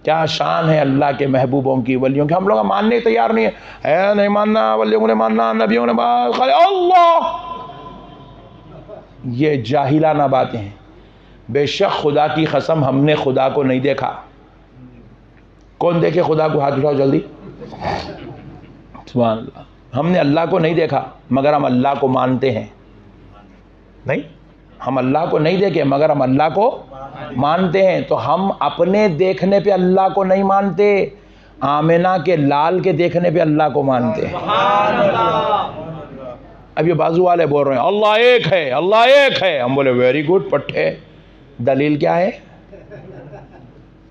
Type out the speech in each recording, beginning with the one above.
क्या शान है अल्लाह के महबूबों की, वलियों की। हम लोग मानने तैयार नहीं है, नहीं मानना, वलियों ने मानना, नबियों ने अल्लाह। ये जाहिलाना बातें हैं। बेशक खुदा की कसम हमने खुदा को नहीं देखा। कौन देखे खुदा को? हाथ उठाओ जल्दी। सुभान अल्लाह। हमने अल्लाह को नहीं देखा मगर हम अल्लाह को मानते हैं। नहीं, हम अल्लाह को नहीं देखे मगर हम अल्लाह को मानते हैं। तो हम अपने देखने पे अल्लाह को नहीं मानते, आमिना के लाल के देखने पे अल्लाह को मानते हैं। अब ये बाजू वाले बोल रहे हैं अल्लाह एक है, अल्लाह एक है। हम बोले वेरी गुड पट्टे, दलील क्या है?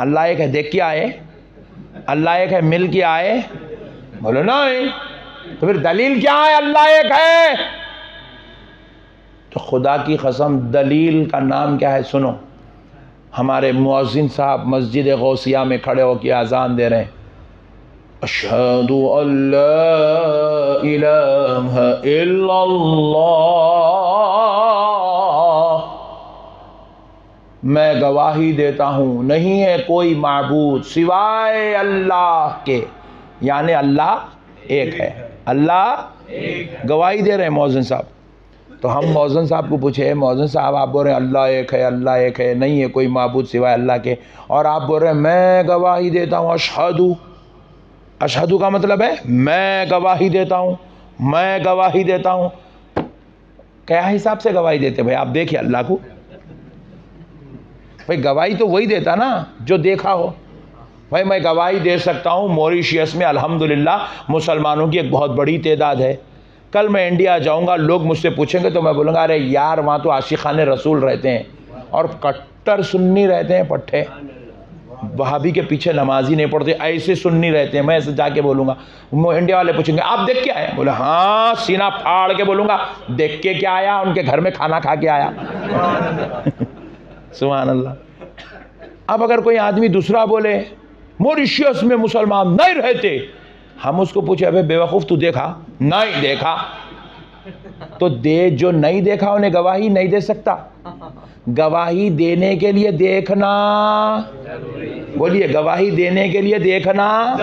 अल्लाह एक है देख के आए? अल्लाह एक है मिल के आए? बोले नहीं। तो फिर दलील क्या है? अल्लाह एक है। तो खुदा की कसम दलील का नाम क्या है? सुनो, हमारे मुअज्जिन साहब मस्जिद गौसिया में खड़े होकर अजान दे रहे हैं, अशहदु अल्ला इलाहा इल्लल्लाह, मैं गवाही देता हूँ नहीं है कोई माबूद सिवाय अल्लाह के, यानी अल्लाह एक है। अल्लाह एक, गवाही दे रहे हैं मौज़िन साहब। तो हम मौज़िन साहब को पूछे, मौज़िन साहब आप बोल रहे हैं अल्लाह एक है, अल्लाह एक है, नहीं है कोई माबूद सिवाय अल्लाह के, और आप बोल रहे हैं मैं गवाही देता हूँ अशहदु। अशहदु का मतलब है मैं गवाही देता हूँ, मैं गवाही देता हूँ। क्या हिसाब से गवाही देते भाई? आप देखिए अल्लाह को। भाई गवाही तो वही देता ना जो देखा हो। भाई मैं गवाही दे सकता हूँ मॉरिशियस में अल्हम्दुलिल्लाह मुसलमानों की एक बहुत बड़ी तादाद है। कल मैं इंडिया जाऊँगा, लोग मुझसे पूछेंगे तो मैं बोलूँगा अरे यार वहाँ तो आशिक़ाने रसूल रहते हैं और कट्टर सुन्नी रहते हैं पट्टे, वहाबी के पीछे नमाजी नहीं पढ़ते, ऐसे सुन्नी रहते हैं। मैं ऐसे जाके बोलूँगा, इंडिया वाले पूछेंगे आप देख के आए? बोले हाँ, सीना फाड़ के बोलूँगा देख के क्या आया? उनके घर में खाना खा के आया। सुभान अल्लाह। अब अगर कोई आदमी दूसरा बोले मॉरिशियस में मुसलमान नहीं रहते, हम उसको पूछे अबे बेवकूफ़ तू देखा? नहीं देखा। तो दे, जो नहीं देखा उन्हें गवाही नहीं दे सकता। गवाही देने के लिए देखना, बोलिए गवाही देने के लिए देखना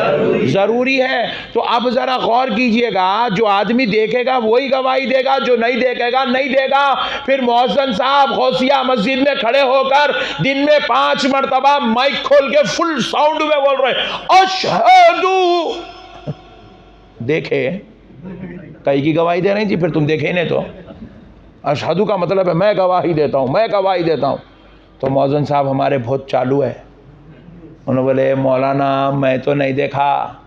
जरूरी है। तो अब जरा गौर कीजिएगा, जो आदमी देखेगा वही गवाही देगा, जो नहीं देखेगा नहीं देगा। फिर मुअज्जिन साहब गौसिया मस्जिद में खड़े होकर दिन में 5 मरतबा माइक खोल के फुल साउंड में बोल रहे अशहदु। देखे कई की गवाही दे रहे जी, फिर तुम देखे नहीं तो अशहदु का मतलब है मैं गवाही देता हूँ, मैं गवाही देता हूँ। तो मुअज्जिन साहब हमारे बहुत चालू है, उन्होंने बोले मौलाना मैं तो नहीं देखा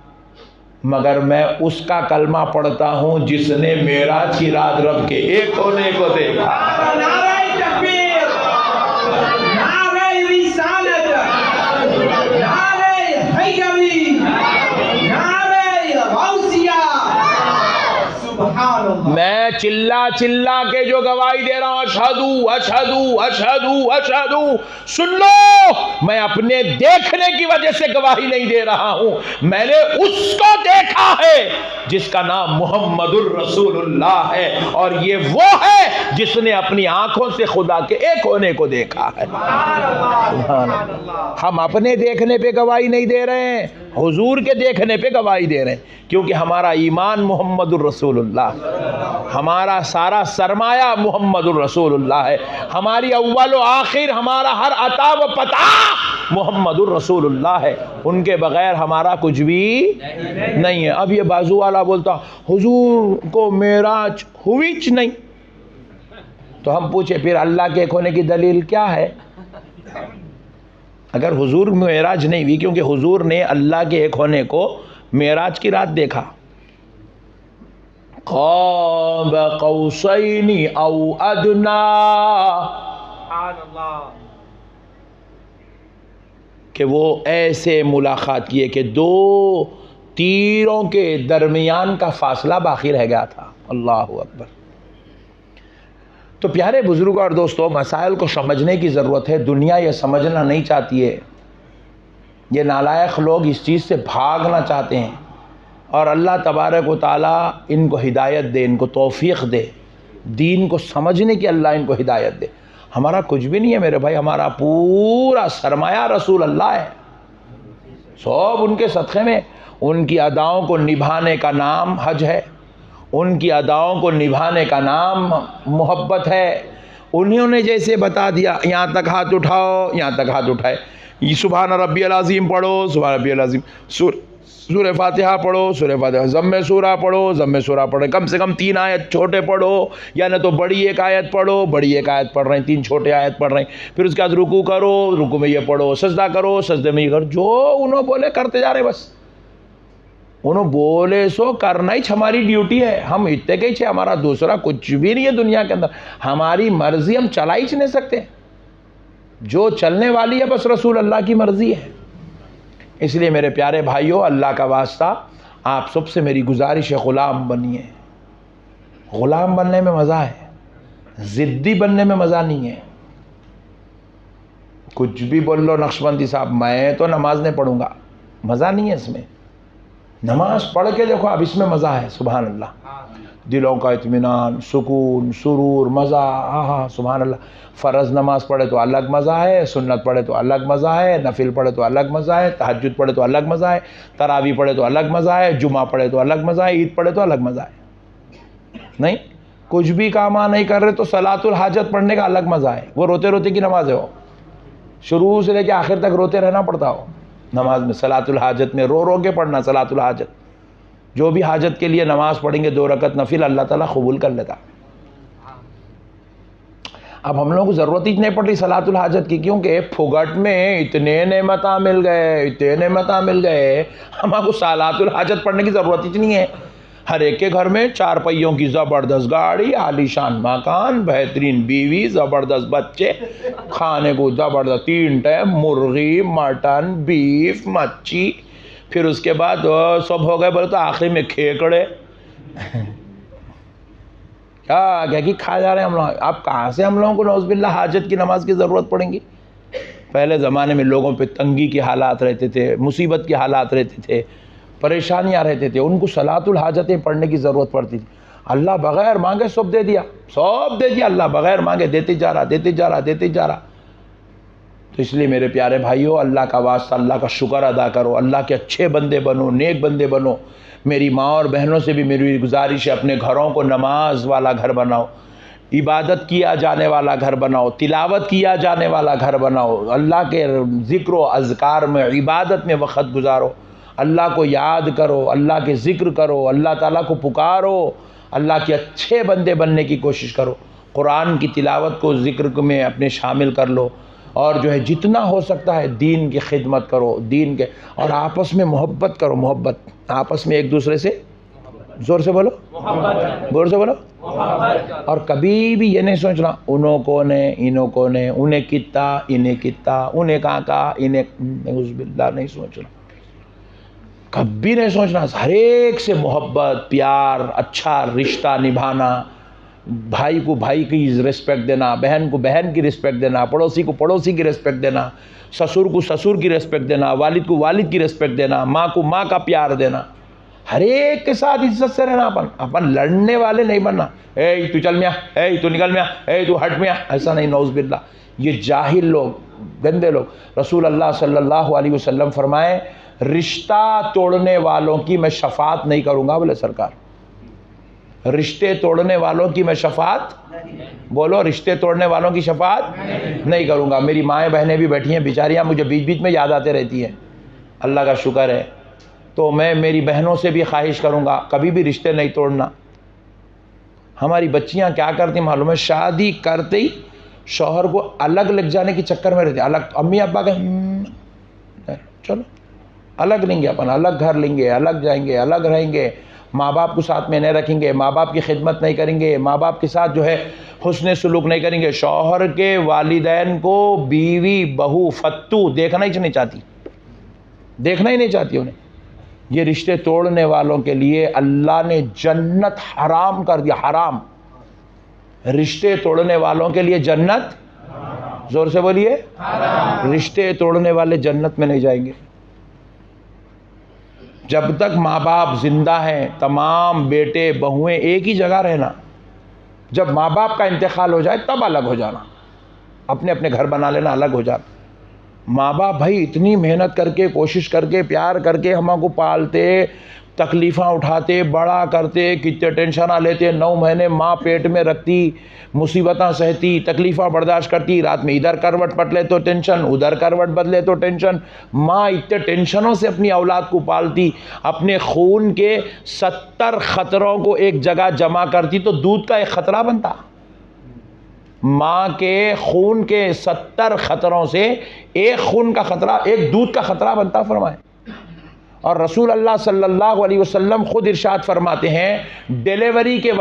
मगर मैं उसका कलमा पढ़ता हूँ जिसने मेराज की रात रब के एक होने को देखा। मैं चिल्ला चिल्ला के जो गवाही दे रहा हूं अशहदु अशहदु अशहदु अशहदु, सुन लो मैं अपने देखने की वजह से गवाही नहीं दे रहा हूं, मैंने उसको देखा है जिसका नाम मुहम्मदुर रसूलुल्लाह है, और ये वो है जिसने अपनी आंखों से खुदा के एक होने को देखा है। हम अपने देखने पे गवाही नहीं दे रहे हैं, हुजूर के देखने पे गवाही दे रहे हैं, क्योंकि हमारा ईमान मुहम्मदुर रसूलुल्लाह, हमारा सारा सरमाया मुहम्मदुर रसूलुल्लाह है, हमारी अव्वल व आखिर, हमारा हर अता व पता मुहम्मदुर रसूलुल्लाह है। उनके बगैर हमारा कुछ भी नहीं है। अब ये बाजू वाला बोलता हुजूर को मेराज हुईच नहीं, तो हम पूछे फिर अल्लाह के एक होने की दलील क्या है? अगर हुजूर मेराज नहीं हुई, क्योंकि हुजूर ने अल्लाह के एक होने को मेराज की रात देखा, क़ाब क़ौसैनी औ अदना, कि वो ऐसे मुलाकात किए कि 2 तीरों के दरमियान का फासला बाकी रह गया था। अल्लाह अकबर। तो प्यारे बुजुर्गों और दोस्तों, मसाइल को समझने की ज़रूरत है। दुनिया ये समझना नहीं चाहती है, ये नालायक लोग इस चीज़ से भागना चाहते हैं, और अल्लाह तबारक व तआला इनको हिदायत दे, इनको तौफीक दे, दीन को समझने की अल्लाह इनको हिदायत दे। हमारा कुछ भी नहीं है मेरे भाई, हमारा पूरा सरमाया रसूल अल्लाह है। सब उनके सदक़े में। उनकी अदाओं को निभाने का नाम हज है, उनकी अदाओं को निभाने का नाम मोहब्बत है। उन्होंने जैसे बता दिया, यहाँ तक हाथ उठाओ, यहाँ तक हाथ उठाए, ये सुभान रब्बियल अज़ीम पढ़ो, सुभान रब्बियल अज़ीम, सूरह फातिहा पढ़ो, सूरह फातिहा, ज़म्मे सूरा पढ़ो, ज़म्मे सूरा पढ़ो, कम से कम 3 आयत छोटे पढ़ो, या न तो बड़ी एक आयत पढ़ो, बड़ी एक आयत पढ़ रहे हैं, 3 छोटे आयत पढ़ रहे हैं, फिर उसके बाद रुकू करो, रुकू में ये पढ़ो, सजदा करो, सजदे में ये करो। जो उन्होंने बोले करते जा रहे, बस उन्होंने बोले सो करना ही हमारी ड्यूटी है। हम इतने के ही, हमारा दूसरा कुछ भी नहीं है दुनिया के अंदर। हमारी मर्जी हम चला ही नहीं सकते, जो चलने वाली है बस रसूल अल्लाह की मर्जी है। इसलिए मेरे प्यारे भाइयों, अल्लाह का वास्ता, आप सबसे मेरी गुजारिश है, ग़ुलाम बनिए। ग़ुलाम बनने में मज़ा है, ज़िद्दी बनने में मज़ा नहीं है। कुछ भी बोल लो नक्शबंदी साहब, मैं तो नमाज नहीं पढ़ूंगा, मज़ा नहीं है इसमें। नमाज पढ़ के देखो, अब इसमें मज़ा है। सुभान अल्लाह, दिलों का इत्मीनान, सुकून, सुरूर, मज़ा, हाँ सुभान अल्लाह। फ़र्ज़ नमाज पढ़े तो अलग मज़ा है, सुन्नत पढ़े तो अलग मज़ा है, नफिल पढ़े तो अलग मज़ा है, तहज्जुद पढ़े तो अलग मज़ा है, तरावी पढ़े तो अलग मज़ा है, जुमा पढ़े तो अलग मज़ा है, ईद पढ़े तो अलग मज़ा है। नहीं, कुछ भी काम नहीं कर रहे तो सलातुल हाजत पढ़ने का अलग मज़ा है। वो रोते रोते की नमाज है, वो शुरू से लेकर आखिर तक रोते रहना पड़ता हो नमाज में। सलातुल हाजत में रो रो के पढ़ना सलातुल हाजत। जो भी हाजत के लिए नमाज पढ़ेंगे 2 रकत नफिल, अल्लाह ताला कबूल कर लेता। अब हम लोगों को ज़रूरत ही नहीं पड़ रही सलातुल हाजत की, क्योंकि फुगट में इतने नेमता मिल गए, इतने नेमता मिल गए, हमको सलातुल हाजत पढ़ने की ज़रूरत ही नहीं है। हर एक के घर में 4 पहियों की ज़बरदस्त गाड़ी, आलीशान मकान, बेहतरीन बीवी, ज़बरदस्त बच्चे, खाने को ज़बरदस्त 3 टाइम मुर्गी, मटन, बीफ, मच्छी, फिर उसके बाद सब हो गए बोले तो आखिरी में खेकड़े क्या कि खा जा रहे हैं हम लोग। अब कहाँ से हम लोगों को नौज़बिल्लाह हाजत की नमाज की ज़रूरत पड़ेगी। पहले ज़माने में लोगों पे तंगी के हालात रहते थे, मुसीबत के हालात रहते थे, परेशानियाँ रहते थे, उनको सलातुल हाजतें पढ़ने की ज़रूरत पड़ती थी। अल्लाह बग़ैर मांगे सब दे दिया, सब दे दिया। अल्लाह बग़ैर मांगे देते जा रहा, देते जा रहा, देते जा रहा। तो इसलिए मेरे प्यारे भाइयों, अल्लाह का वास्ता, अल्लाह का शुक्र अदा करो, अल्लाह के अच्छे बंदे बनो, नेक बंदे बनो। मेरी माँ और बहनों से भी मेरी गुजारिश है, अपने घरों को नमाज वाला घर बनाओ, इबादत किया जाने वाला घर बनाओ, तिलावत किया जाने वाला घर बनाओ, अल्लाह के ज़िक्र व अज़कार में, इबादत में वक़्त गुजारो, अल्लाह को याद करो, अल्लाह के ज़िक्र करो, अल्लाह ताला को पुकारो, अल्लाह के अच्छे बंदे बनने की कोशिश करो। कुरान की तिलावत को ज़िक्र में अपने शामिल कर लो, और जो है जितना हो सकता है दीन की खिदमत करो, दीन के, और आपस में मोहब्बत करो। मोहब्बत आपस में एक दूसरे से, ज़ोर से बोलो, ज़ोर से बोलो। और कभी भी ये नहीं सोचना उन्हों को ने, इन्हों को ने, उन्हें कितना, इन्हें कितना, उन्हें काका, इन्हें नऊज़ुबिल्लाह, नहीं सोचना, कभी नहीं सोचना। हर एक से मोहब्बत, प्यार, अच्छा रिश्ता निभाना, भाई को भाई की रिस्पेक्ट देना, बहन को बहन की रिस्पेक्ट देना, पड़ोसी को पड़ोसी की रिस्पेक्ट देना, ससुर को ससुर की रिस्पेक्ट देना, वालिद को वालिद की रिस्पेक्ट देना, माँ को माँ का प्यार देना, हर एक के साथ इज्जत से रहना। अपन लड़ने वाले नहीं बनना, ए तू चल मियाँ, ए तू निकल मियाँ, ए तू हट मियाँ, ऐसा नहीं। नौज़बिल्लाह, ये जाहिल लोग, गंदे लोग। रसूल अल्लाह सल्लल्लाहु अलैहि वसल्लम फरमाए, रिश्ता तोड़ने वालों की मैं शफात नहीं करूँगा। बोले सरकार, रिश्ते तोड़ने वालों की मैं शफात, बोलो, रिश्ते तोड़ने वालों की शफात नहीं करूँगा। मेरी माएँ बहनें भी बैठी हैं बेचारियाँ, मुझे बीच बीच में याद आते रहती हैं, अल्लाह का शुक्र है। तो मैं मेरी बहनों से भी ख्वाहिश करूँगा, कभी भी रिश्ते नहीं तोड़ना। हमारी बच्चियाँ क्या करती मालूम है, शादी करते ही शौहर को अलग लग जाने के चक्कर में रहते, अलग। अम्मी अब्बा के चलो अलग लेंगे, अपन अलग घर लेंगे, अलग जाएंगे, अलग रहेंगे, माँ बाप को साथ में नहीं रखेंगे, माँ बाप की खिदमत नहीं करेंगे, माँ बाप के साथ जो है हुस्न सुलूक नहीं करेंगे। शौहर के वालिदैन को बीवी बहू फत्तू देखना ही नहीं चाहती, देखना ही नहीं चाहती उन्हें। ये रिश्ते तोड़ने वालों के लिए अल्लाह ने जन्नत हराम कर दिया, हराम। रिश्ते तोड़ने वालों के लिए जन्नत, जोर से बोलिए, रिश्ते तोड़ने वाले जन्नत में नहीं जाएंगे। जब तक माँ बाप जिंदा हैं, तमाम बेटे बहुएं एक ही जगह रहना। जब माँ बाप का इंतकाल हो जाए तब अलग हो जाना, अपने अपने घर बना लेना, अलग हो जाना। माँ बाप भाई इतनी मेहनत करके, कोशिश करके, प्यार करके हमको पालते, तकलीफ़ां उठाते, बड़ा करते, कितने टेंशन लेते, 9 महीने माँ पेट में रखती, मुसीबतें सहती, तकलीफ़ां बर्दाश्त करती, रात में इधर करवट बदले तो टेंशन, उधर करवट बदले तो टेंशन। माँ इतने टेंशनों से अपनी औलाद को पालती, अपने खून के 70 ख़तरों को एक जगह जमा करती तो दूध का एक ख़तरा बनता। माँ के खून के 70 ख़तरों से एक खून का ख़तरा, एक दूध का ख़तरा बनता फरमाए। और रसूल अल्लाह सल्लल्लाहु अलैहि वसल्लम खुद इरशाद फरमाते हैं, डिलीवरी के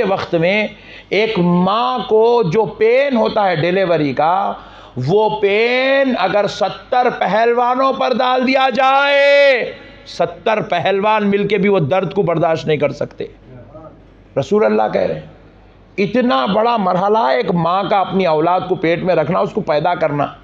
वक्त में एक माँ को जो पेन होता है डिलीवरी का, वो पेन अगर 70 पहलवानों पर डाल दिया जाए, 70 पहलवान मिलके भी वो दर्द को बर्दाश्त नहीं कर सकते। रसूल अल्लाह कह रहे हैं, इतना बड़ा मरहला है एक माँ का अपनी औलाद को पेट में रखना, उसको पैदा करना।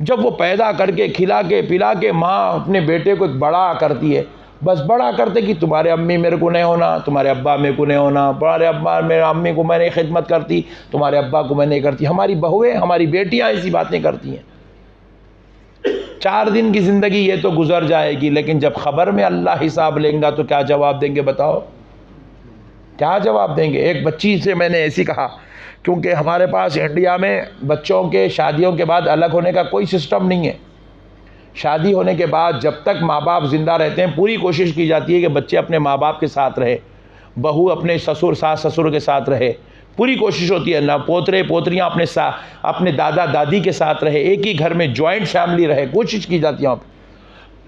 जब वो पैदा करके खिला के पिला के माँ अपने बेटे को एक बड़ा करती है, बस बड़ा करते कि तुम्हारे अम्मी मेरे को नहीं होना, तुम्हारे अब्बा मेरे को नहीं होना, तुम्हारे अब्बा मेरे अम्मी को मैं नहीं खिदमत करती, तुम्हारे अब्बा को मैं नहीं करती। हमारी बहुएं, हमारी बेटियां ऐसी बातें करती हैं। 4 दिन की ज़िंदगी ये तो गुजर जाएगी, लेकिन जब ख़बर में अल्लाह हिसाब लेंगा तो क्या जवाब देंगे बताओ? क्या जवाब देंगे? एक बच्ची से मैंने ऐसी कहा, क्योंकि हमारे पास इंडिया में बच्चों के शादियों के बाद अलग होने का कोई सिस्टम नहीं है। शादी होने के बाद जब तक माँ बाप ज़िंदा रहते हैं पूरी कोशिश की जाती है कि बच्चे अपने माँ बाप के साथ रहे, बहू अपने ससुर सास ससुर के साथ रहे, पूरी कोशिश होती है ना, पोतरे पोतरियाँ अपने दादा दादी के साथ रहे, एक ही घर में जॉइंट फैमिली रहे, कोशिश की जाती है वहाँ पर।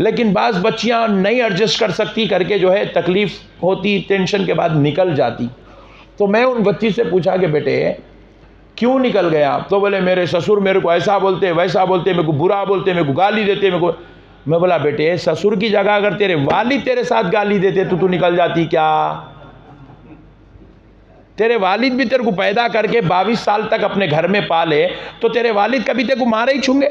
लेकिन बाज़ बच्चियाँ नहीं एडजस्ट कर सकती करके जो है तकलीफ़ होती, टेंशन के बाद निकल जाती। तो मैं उन बच्ची से पूछा कि बेटे क्यों निकल गया आप? तो बोले मेरे ससुर मेरे को ऐसा बोलते, वैसा बोलते, मेरे को बुरा बोलते, मेरे को गाली देते, मेरे को। मैं बोला बेटे ससुर की जगह अगर तेरे वालिद तेरे साथ गाली देते तो तू निकल जाती क्या? तेरे वालिद भी तेरे को पैदा करके 22 साल तक अपने घर में पाले, तो तेरे वालिद कभी तेरे को मारे ही छूंगे?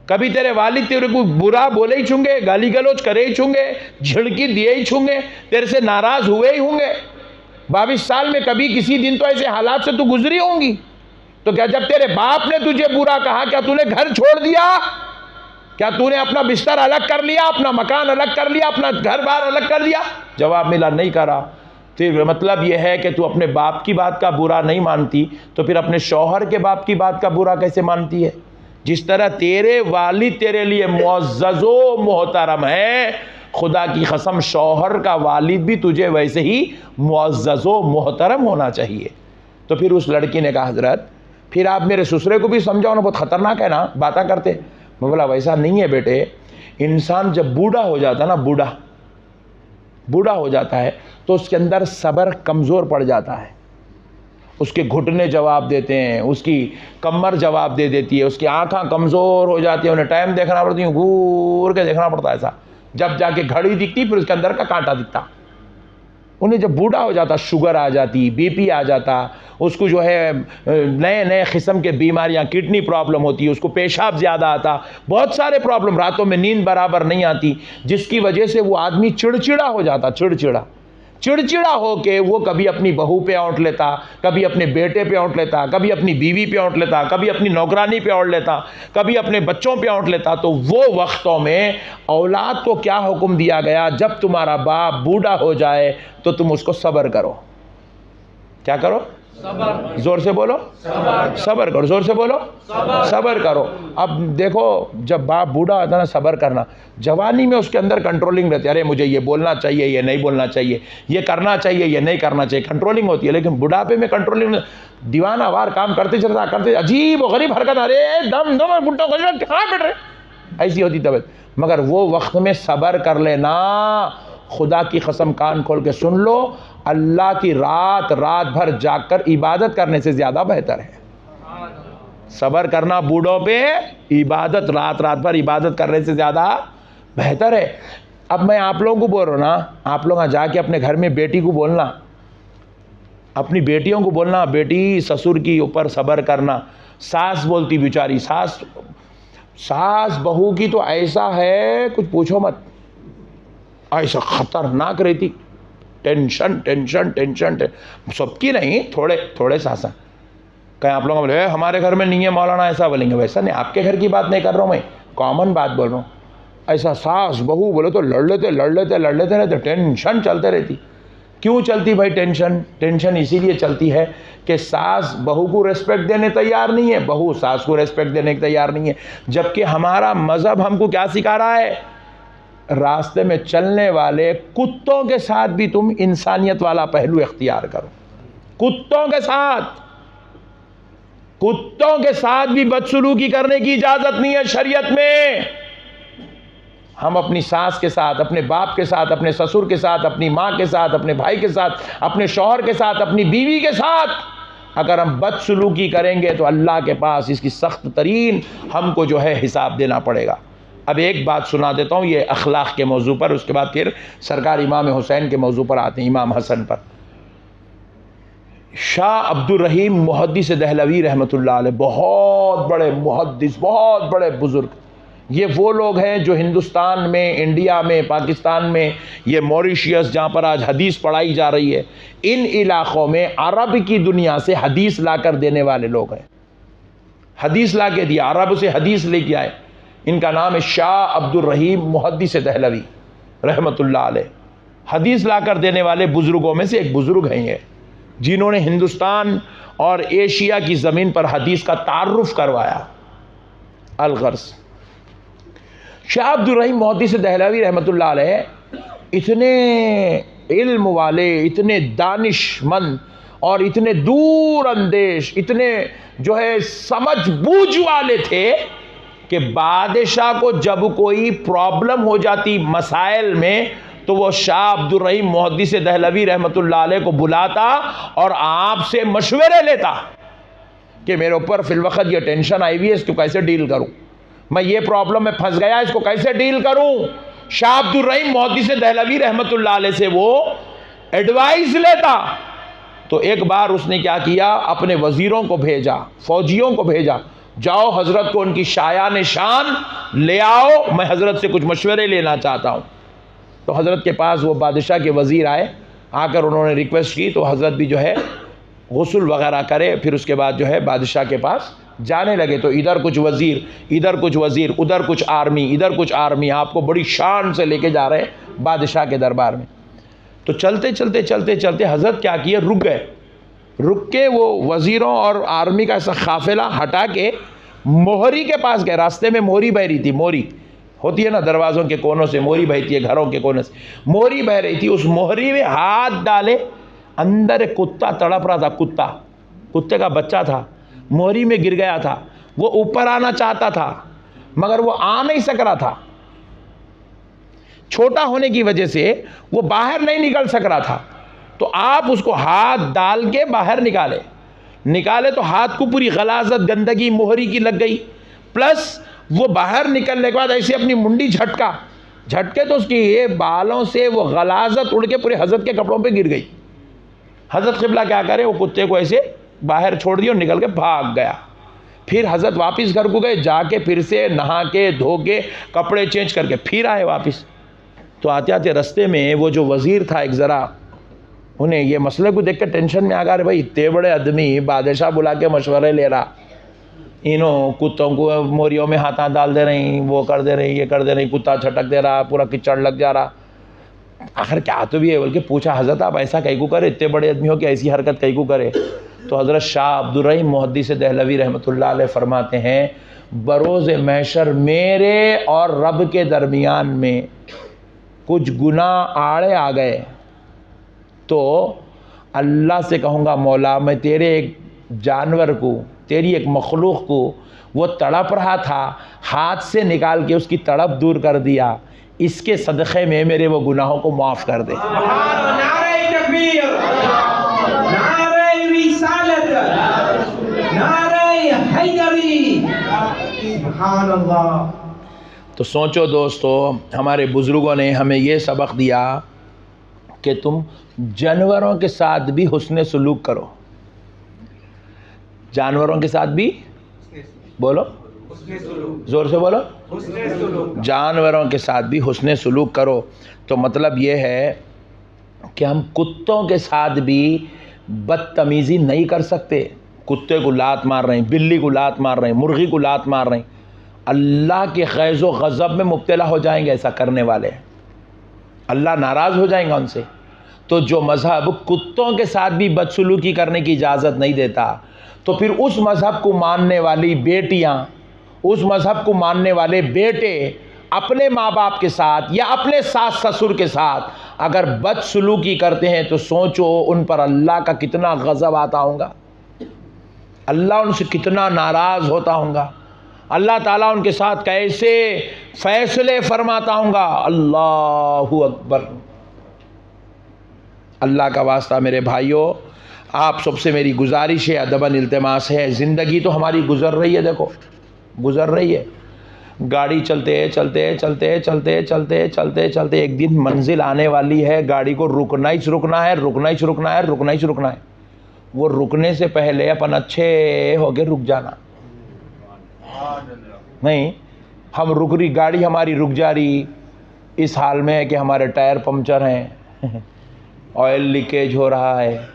कभी तेरे वालिद तेरे को बुरा बोले ही छूंगे, गाली गलौज करे ही छूंगे, झिड़की दिए ही छूंगे, तेरे से नाराज हुए ही होंगे? 22 साल में कभी किसी दिन तो ऐसे हालात से तू गुजरी होंगी। तो क्या जब तेरे बाप ने तुझे बुरा कहा क्या तूने घर छोड़ दिया? क्या तूने अपना बिस्तर अलग कर लिया, अपना मकान अलग कर लिया, अपना घर बार अलग कर दिया? जवाब मिला नहीं करा। फिर मतलब यह है कि तू अपने बाप की बात का बुरा नहीं मानती, तो फिर अपने शौहर के बाप की बात का बुरा कैसे मानती है? जिस तरह तेरे वालिद तेरे लिए मुअज़्ज़ज़ो मोहतरम है, खुदा की कसम शौहर का वालिद भी तुझे वैसे ही मुअज़्ज़ज़ो मोहतरम होना चाहिए। तो फिर उस लड़की ने कहा हज़रत फिर आप मेरे ससुरे को भी समझाओ ना, बहुत ख़तरनाक है ना बातें करते। मैं बोला वैसा नहीं है बेटे, इंसान जब बूढ़ा हो जाता है ना, बूढ़ा हो जाता है तो उसके अंदर सब्र कमज़ोर पड़ जाता है। उसके घुटने जवाब देते हैं, उसकी कमर जवाब दे देती है, उसकी आँखें कमज़ोर हो जाती है, उन्हें टाइम देखना पड़ती है, घूर के देखना पड़ता है ऐसा, जब जाके घड़ी दिखती फिर उसके अंदर का कांटा दिखता। उन्हें जब बूढ़ा हो जाता शुगर आ जाती, बीपी आ जाता, उसको जो है नए नए किस्म के बीमारियां, किडनी प्रॉब्लम होती है, उसको पेशाब ज़्यादा आता, बहुत सारे प्रॉब्लम, रातों में नींद बराबर नहीं आती, जिसकी वजह से वो आदमी चिड़चिड़ा हो जाता। चिड़चिड़ा होके वो कभी अपनी बहू पे औंठ लेता, कभी अपने बेटे पे औंठ लेता, कभी अपनी बीवी पे औंठ लेता, कभी अपनी नौकरानी पे औंठ लेता, कभी अपने बच्चों पे औंठ लेता। तो वो वक्तों में औलाद को क्या हुक्म दिया गया, जब तुम्हारा बाप बूढ़ा हो जाए तो तुम उसको सब्र करो। क्या करो? सब्र। जोर से बोलो सब्र करो, जोर से बोलो सब्र करो। अब देखो जब बाप बूढ़ा होता है ना, सब्र करना, जवानी में उसके अंदर कंट्रोलिंग रहती है, अरे मुझे ये बोलना चाहिए, ये नहीं बोलना चाहिए, ये करना चाहिए, ये नहीं करना चाहिए, कंट्रोलिंग होती है। लेकिन बुढ़ापे में कंट्रोलिंग, दीवाना वार काम करते चलता, करते अजीब और गरीब हरकत, अरे दम दम बुढ़ा कहाँ बैठ रहे, ऐसी होती तबीयत। मगर वो वक्त में सब्र कर लेना, खुदा की कसम कान खोल के सुन लो, अल्लाह की रात भर जाकर इबादत करने से ज़्यादा बेहतर है। सब्र करना बूढ़ों पे, इबादत रात भर इबादत करने से ज़्यादा बेहतर है। अब मैं आप लोगों को बोल रहा हूँ ना, आप लोग जाके अपने घर में बेटी को बोलना, अपनी बेटियों को बोलना, बेटी ससुर की ऊपर सब्र करना। सास बोलती बेचारी, सास बहू की तो ऐसा है कुछ पूछो मत, ऐसा खतरनाक रहती, टेंशन, सबकी नहीं, थोड़े सासा। कहीं आप लोग बोले हमारे घर में नहीं है मौलाना, ऐसा बोलेंगे। वैसा नहीं, आपके घर की बात नहीं कर रहा हूँ मैं, कॉमन बात बोल रहा हूँ। ऐसा सास बहू बोले तो लड़ लेते रहते, टेंशन चलते रहती। क्यों चलती भाई टेंशन? टेंशन इसीलिए चलती है कि सास बहू को रेस्पेक्ट देने तैयार नहीं है, बहू सास को रेस्पेक्ट देने के तैयार नहीं है। जबकि हमारा मज़हब हमको क्या सिखा रहा है? रास्ते में चलने वाले कुत्तों के साथ भी तुम इंसानियत वाला पहलू इख्तियार करो। कुत्तों के साथ भी बदसलूकी करने की इजाज़त नहीं है शरीयत में। हम अपनी सास के साथ, अपने बाप के साथ, अपने ससुर के साथ, अपनी माँ के साथ, अपने भाई के साथ, अपने शौहर के साथ, अपनी बीवी के साथ अगर हम बदसलूकी करेंगे तो अल्लाह के पास इसकी सख्त तरीन हमको जो है हिसाब देना पड़ेगा। अब एक बात सुना देता हूँ ये अखलाक के मौजू पर, उसके बाद फिर सरकार इमाम हुसैन के मौजू पर आते हैं, इमाम हसन पर। शाह अब्दुल रहीम मुहद्दिस दहलवी रहमतुल्लाह अलैह, बहुत बड़े मुहद्दिस, बहुत बड़े बुजुर्ग। ये वो लोग हैं जो हिंदुस्तान में, इंडिया में, पाकिस्तान में, ये मॉरिशियस जहाँ पर आज हदीस पढ़ाई जा रही है, इन इलाक़ों में अरब की दुनिया से हदीस ला कर देने वाले लोग हैं। हदीस ला के दिया, अरब से हदीस लेके आए। इनका नाम है शाह अब्दुल रहीम मुहद्दिस दहलवी रहमतुल्लाह अलैह। हदीस ला कर देने वाले बुज़ुर्गों में से एक बुज़ुर्ग हैं ये, जिन्होंने हिंदुस्तान और एशिया की ज़मीन पर हदीस का तारुफ करवाया। अलगर्स शाह अब्दुल रहीम मुहद्दिस दहलवी रहमतुल्लाह अलैह इतने इल्म वाले, इतने दानिशमंद और इतने दूर अंदेश, इतने जो है समझ बूझ वाले थे कि बादशाह को जब कोई प्रॉब्लम हो जाती मसाइल में तो वो शाह अब्दुल रहीम मुहद्दिस दहलवी रहमतुल्लाह अलैह को बुलाता और आपसे मशवरे लेता कि मेरे ऊपर फिलवक्त ये टेंशन आई हुई है, इसको कैसे डील करूं, मैं ये प्रॉब्लम में फंस गया, इसको कैसे डील करूं। शाह अब्दुल रहीम मुहद्दिस दहलवी रहमतुल्लाह अलैह से वो एडवाइस लेता। तो एक बार उसने क्या किया, अपने वजीरों को भेजा, फौजियों को भेजा, जाओ हजरत को उनकी शायान शान ले आओ, मैं हजरत से कुछ मशवरे लेना चाहता हूँ। तो हजरत के पास वो बादशाह के वजीर आए, आकर उन्होंने रिक्वेस्ट की तो हजरत भी जो है गुस्ल वगैरह करे, फिर उसके बाद जो है बादशाह के पास जाने लगे। तो इधर कुछ वजीर, इधर कुछ वजीर, उधर कुछ आर्मी, इधर कुछ आर्मी, आपको बड़ी शान से लेके जा रहे हैं बादशाह के दरबार में। तो चलते चलते चलते चलते हजरत क्या किए, रुक गए। रुक के वो वजीरों और आर्मी का ऐसा काफिला हटा के मोहरी के पास गए। रास्ते में मोहरी बह रही थी, मोहरी होती है ना दरवाज़ों के कोनों से, मोहरी बहती है घरों के कोने से, मोहरी बह रही थी। उस मोहरी में हाथ डाले, अंदर एक कुत्ता तड़प रहा था, कुत्ते का बच्चा था, मोहरी में गिर गया था। वो ऊपर आना चाहता था मगर वो आ नहीं सक रहा था, छोटा होने की वजह से वो बाहर नहीं निकल सक रहा था। तो आप उसको हाथ डाल के बाहर निकाले तो हाथ को पूरी गलाजत गंदगी मोहरी की लग गई, प्लस वो बाहर निकलने के बाद ऐसे अपनी मुंडी झटके तो उसकी ये बालों से वो गलाजत उड़ के पूरे हजरत के कपड़ों पे गिर गई। हजरत क़िबला क्या करे, वो कुत्ते को ऐसे बाहर छोड़ दिया और निकल के भाग गया। फिर हजरत वापस घर को गए, जाके फिर से नहा के धो के कपड़े चेंज करके फिर आए वापस। तो आते आते रास्ते में वो जो वज़ीर था एक ज़रा, उन्हें ये मसले को देख के टेंशन में आ गया, भाई इतने बड़े आदमी बादशाह बुला के मशवरे ले रहा, इन्हों कुत्तों को मोरियों में हाथ डाल दे रही, वो कर दे रही, ये कर दे रही, कुत्ता छटक दे रहा, पूरा कीचड़ लग जा रहा, आखिर क्या तो भी है। बल्कि पूछा हजरत आप ऐसा कहीं को करे, इतने बड़े आदमी हो कि ऐसी हरकत कहीं को करे। तो हजरत शाह अब्दुल रहीम मुहद्दिस दहलवी रहमतुल्लाह अलैह फरमाते हैं, बरोज़ महशर मेरे और रब के दरमियान में कुछ गुनाह आड़े आ गए तो अल्लाह से कहूँगा, मौला मैं तेरे एक जानवर को, तेरी एक मखलूक को वो तड़प रहा था, हाथ से निकाल के उसकी तड़प दूर कर दिया, इसके सदक़े में मेरे वो गुनाहों को माफ़ कर दे। तो सोचो दोस्तों, हमारे बुज़ुर्गों ने हमें ये सबक दिया कि तुम जानवरों के साथ भी हुस्न सलूक करो। जानवरों के साथ भी बोलो, ज़ोर से बोलो, जानवरों के साथ भी हुस्न सलूक करो। तो मतलब ये है कि हम कुत्तों के साथ भी बदतमीज़ी नहीं कर सकते। कुत्ते को लात मार रहे हैं, बिल्ली को लात मार रहे हैं, मुर्गी को लात मार रहे हैं, अल्लाह के ग़ैज़ व ग़ज़ब में मुब्तला हो जाएंगे ऐसा करने वाले। अल्लाह नाराज़ हो जाएंगे उनसे। तो जो मज़हब कुत्तों के साथ भी बदसलूकी करने की इजाज़त नहीं देता, तो फिर उस मज़हब को मानने वाली बेटियां, उस मज़हब को मानने वाले बेटे अपने माँ बाप के साथ या अपने सास ससुर के साथ अगर बदसलूकी करते हैं तो सोचो उन पर अल्लाह का कितना गज़ब आता होगा, अल्लाह उनसे कितना नाराज़ होता होगा, अल्लाह ताला उनके साथ कैसे फ़ैसले फरमाता होगा। अल्लाहु अकबर। अल्लाह का वास्ता मेरे भाइयों, आप सबसे मेरी गुजारिश है, अदबन इल्तिमास है, ज़िंदगी तो हमारी गुज़र रही है, देखो गुज़र रही है, गाड़ी चलते चलते चलते चलते चलते चलते चलते एक दिन मंजिल आने वाली है, गाड़ी को रुकना ही रुकना है, रुकना ही रुकना है, रुकना ही रुकना है। वो रुकने से पहले अपन अच्छे हो के रुक जाना, नहीं हम रुक रही, गाड़ी हमारी रुक जा रही इस हाल में है कि हमारे टायर पंक्चर हैं, ऑयल लीकेज हो रहा है,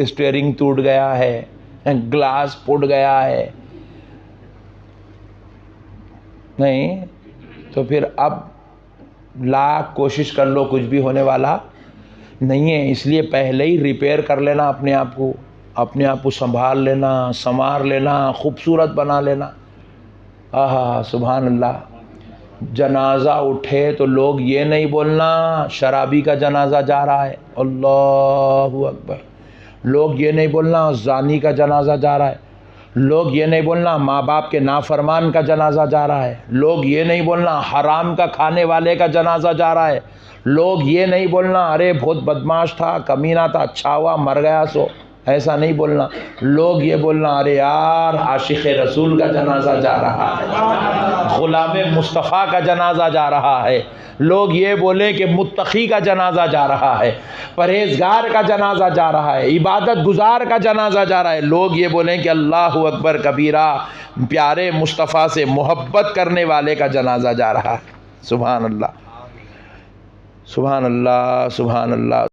स्टीयरिंग टूट गया है, ग्लास फूट गया है, नहीं तो फिर अब लाख कोशिश कर लो कुछ भी होने वाला नहीं है। इसलिए पहले ही रिपेयर कर लेना अपने आप को संभाल लेना, संवार लेना, खूबसूरत बना लेना। आहा सुभान अल्लाह। जनाजा उठे तो लोग ये नहीं बोलना शराबी का जनाजा जा रहा है, अल्लाहु अकबर। लोग ये नहीं बोलना जानी का जनाजा जा रहा है, लोग ये नहीं बोलना माँ बाप के नाफरमान का जनाजा जा रहा है, लोग ये नहीं बोलना हराम का खाने वाले का जनाजा जा रहा है, लोग ये नहीं बोलना अरे बहुत बदमाश था, कमीना था, अच्छा हुआ मर गया सो, ऐसा नहीं बोलना। लोग ये बोलना अरे यार आशिक़ रसूल का जनाजा जा रहा है, ग़ुलाम मुस्तफ़ा का जनाजा जा रहा है। लोग ये बोले कि मुत्तक़ी का जनाजा जा रहा है, परहेज़गार का जनाजा जा रहा है, इबादत गुजार का जनाजा जा रहा है। लोग ये बोलें कि अल्लाहु अकबर कबीरा, प्यारे मुस्तफ़ा से मोहब्बत करने वाले का जनाजा जा रहा है। सुभान अल्लाह, सुभान अल्लाह, सुभान अल्लाह।